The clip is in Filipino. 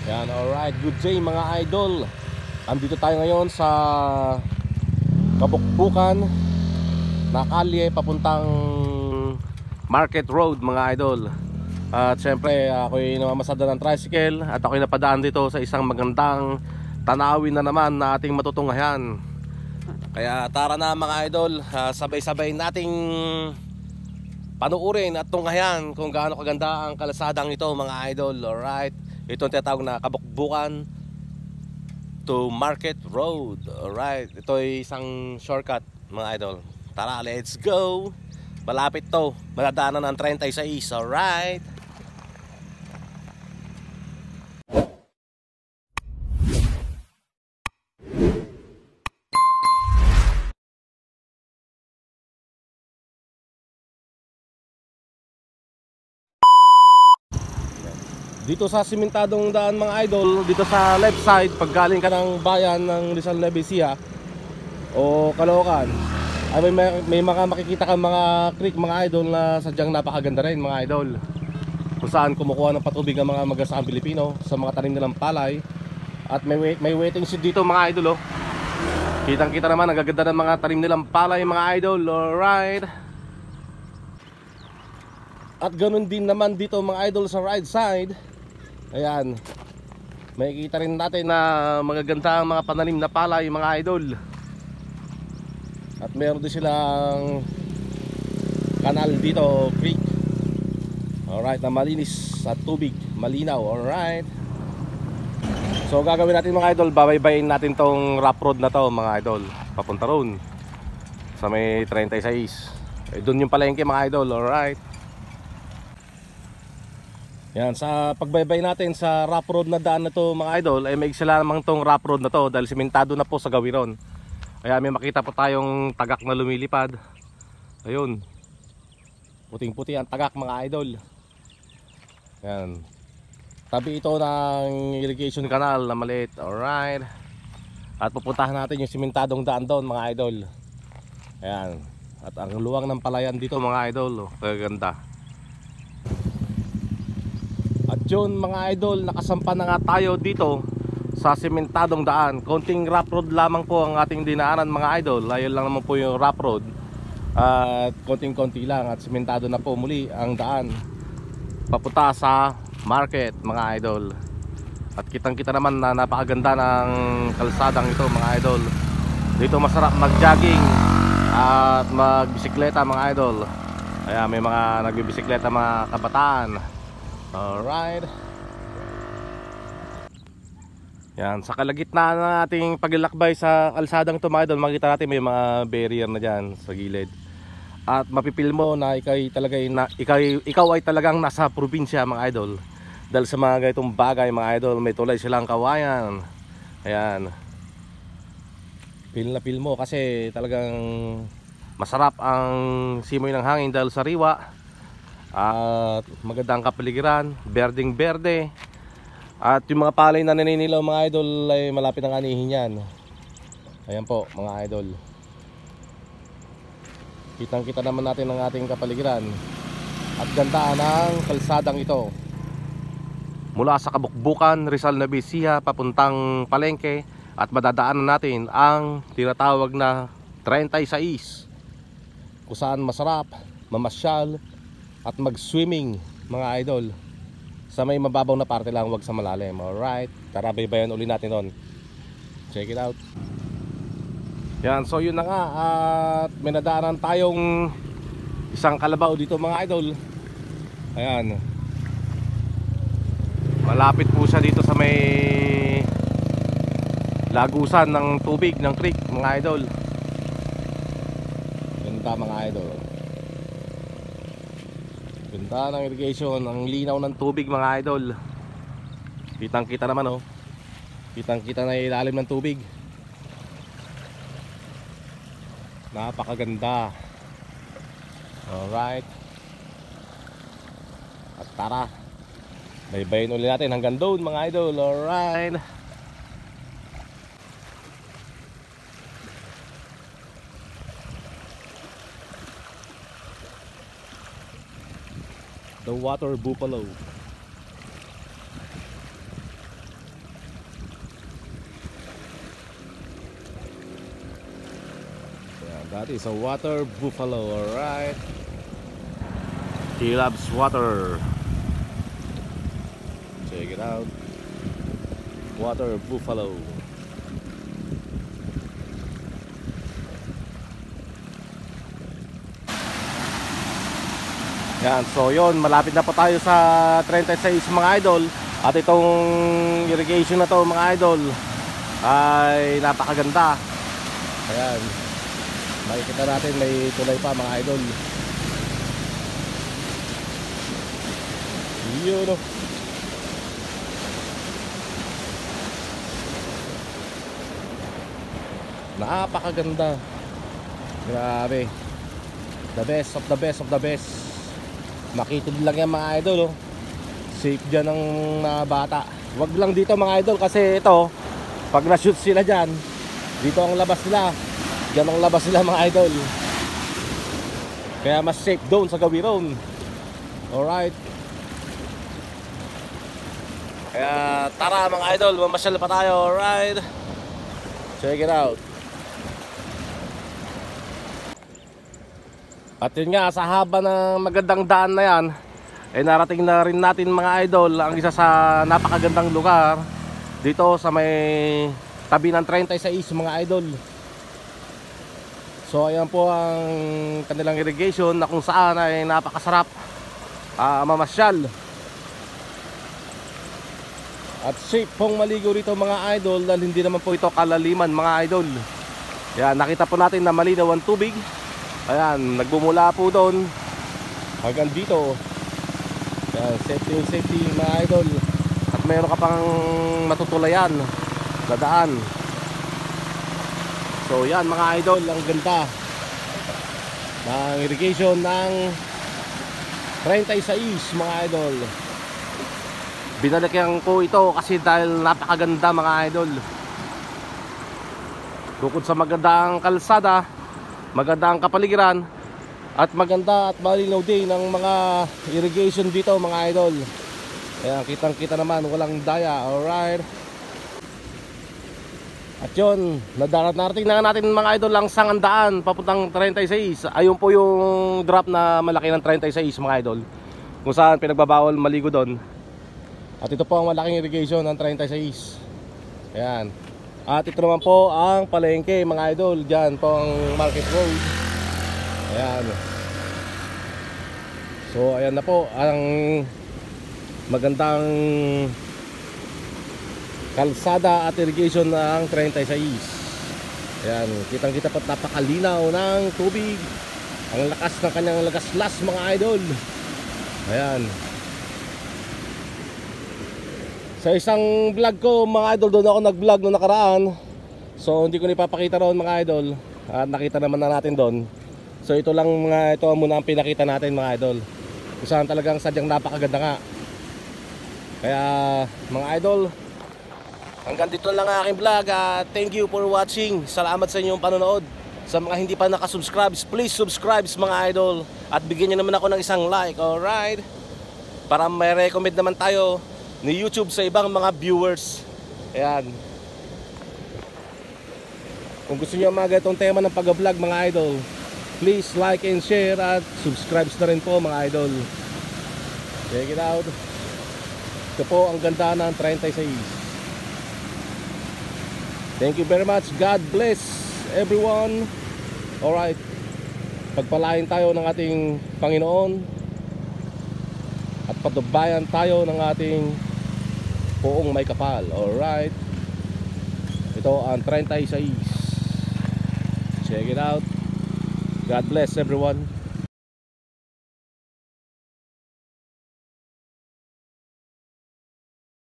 Yan, alright, good day mga idol. Andito tayo ngayon sa kabukbukan na kalye papuntang Market Road mga idol. At syempre ako'y namamasada ng tricycle at ako'y napadaan dito sa isang magandang tanawin na naman na ating matutunghayan. Kaya tara na mga idol, sabay-sabay nating panuurin at tunghayan kung gaano kaganda ang kalasadang ito mga idol. Alright, ito ang tinatawag na kabukbukan to Market Road. Alright, ito ay isang shortcut mga idol. Tara, let's go. Malapit to, madadaanan ng 36. Alright. Dito sa simentadong daan mga idol, dito sa left side, pag galing ka ng bayan ng Rizal Nueva o Caloocan, ay may mga makikita kang mga creek mga idol na sadyang napakaganda rin mga idol, kung saan kumukuha ng patubig ang mga magasakang Pilipino sa mga tanim nilang palay. At may waiting shed dito mga idol, oh. Kitang kita naman ang gaganda ng mga tanim nilang palay mga idol. Alright. At ganun din naman dito mga idol sa right side. Ayan, makikita rin natin na magaganda ang mga pananim na palay mga idol. At meron din silang kanal dito, creek. Alright, na malinis at tubig, malinaw. Alright. So gagawin natin mga idol, babaybayin natin tong rough road na to mga idol, papunta roon sa may 36. Doon yung palengke mga idol. Alright. Yan, sa pagbaybay natin sa rough road na daan na to mga idol, ay may sila namang tong rough road na to dahil simentado na po sa gawiron. Kaya may makita po tayong tagak na lumilipad. Ayun, puting puti ang tagak mga idol. Yan, tabi ito ng irrigation canal na maliit. Alright. At pupuntahan natin yung simentadong daan doon mga idol. Ayan, at ang luwang ng palayan dito mga idol, oh, kaganda. At yun mga idol, nakasampa na nga tayo dito sa simentadong daan. Konting rough road lamang po ang ating dinaanan mga idol. Ayun lang naman po yung rough road. At konting-konti lang at simentado na po muli ang daan papunta sa market mga idol. At kitang-kita naman na napakaganda ng kalsadang ito mga idol. Dito masarap mag-jogging at magbisikleta mga idol. Kaya may mga nagbibisikleta mga kabataan. Alright. Yan, sa kalagitnaan ng ating paglalakbay sa kalsadang ito mga idol, makita natin may mga barrier na dyan sa gilid. At mapipil mo na ikaw ay talagang nasa probinsya mga idol. Dahil sa mga ganitong bagay mga idol, may tulay silang kawayan. Ayan, feel na feel mo kasi talagang masarap ang simoy ng hangin dahil sa riwa. At magandang kapaligiran, berdeng berde. At yung mga palay na naninilaw mga idol ay malapit ang anihin yan. Ayan po mga idol, kitang kita naman natin ang ating kapaligiran at ganda ng kalsadang ito mula sa kabukbukan Rizal Nueva papuntang palengke. At madadaanan natin ang tinatawag na 36, kung saan masarap mamasyal at mag-swimming mga idol sa may mababaw na parte lang, wag sa malalim. Alright, tara baybayan uli natin doon. Check it out. Yan, so yun na nga, at may nadaanan tayong isang kalabaw dito mga idol. Ayan, malapit po siya dito sa may lagusan ng tubig ng creek mga idol. Ganda mga idol, ganda ng irrigation, ang linaw ng tubig mga idol. Kitang kita naman, oh, kitang kita na ilalim ng tubig. Napakaganda. Alright. At tara, baybayin ulit natin hanggang doon mga idol. Alright. The water buffalo. That is a water buffalo, alright. He loves water. Check it out. Water buffalo. Yan, so yun, malapit na po tayo sa 36 mga idol. At itong irrigation na to mga idol ay napakaganda. Ayan, makikita natin may tulay pa mga idol. Yun o. Napakaganda. Grabe. The best of the best of the best. Makitid lang yan mga idol oh. Safe dyan ng bata. Wag lang dito mga idol kasi ito pag na-shoot sila dyan, dito ang labas nila. Dyan ang labas nila mga idol. Kaya mas safe doon sa Gawiron. Alright. Kaya tara mga idol, mamasyal pa tayo. Alright. Check it out. At yun nga, sa haba ng magandang daan na yan, eh narating na rin natin mga idol ang isa sa napakagandang lugar dito sa may tabi ng 36 mga idol. So ayan po ang kanilang irrigation na kung saan ay napakasarap mamasyal. At safe pong maligo rito mga idol dahil hindi naman po ito kalaliman mga idol. Yan, nakita po natin na malinaw ang tubig. Ayan, nagbumula po doon hanggang dito. Ayan, safety mga idol. At mayroon ka pang matutulayan na daan. So yan mga idol, ang ganda ng irrigation ng 36 mga idol. Binalikan ko ito kasi dahil napakaganda mga idol. Bukod sa magandang kalsada, maganda ang kapaligiran, at maganda at malinaw din ng mga irrigation dito mga idol. Ayan, kitang kita naman, walang daya. Alright. At yun, narating na natin mga idol lang sangandaan papuntang 36. Ayun po yung drop na malaki ng 36 mga idol, kung saan pinagbabawal maligo doon. At ito po ang malaking irrigation ng 36. Ayan. At ito naman po ang palengke mga idol. Diyan po ang Market Road. Ayan. So ayan na po ang magandang kalsada at irrigation ng 36. Ayan, kitang kita po napakalinaw ng tubig. Ang lakas ng kanyang lagaslas mga idol. Ayan. Sa isang vlog ko mga idol, doon ako nag-vlog noong nakaraan. So hindi ko ipapakita roon mga idol. At nakita naman na natin doon. So ito lang mga, ito muna ang pinakita natin mga idol. Kung saan talagang sadyang napakaganda nga. Kaya mga idol, hanggang dito lang ang aking vlog. Thank you for watching. Salamat sa inyong panonood. Sa mga hindi pa nakasubscribe, please subscribe mga idol. At bigyan nyo naman ako ng isang like. Alright. Para may recommend naman tayo ni YouTube sa ibang mga viewers. Ayan. Kung gusto niyo mga ganitong tema ng pag-vlog mga idol, please like and share at subscribe na rin po mga idol. Check it out. Ito po ang ganda ng 36. Thank you very much. God bless everyone. Alright. Pagpalain tayo ng ating Panginoon at patubayan tayo ng ating Poong May Kapal. Alright. Ito ang 36. Check it out. God bless everyone.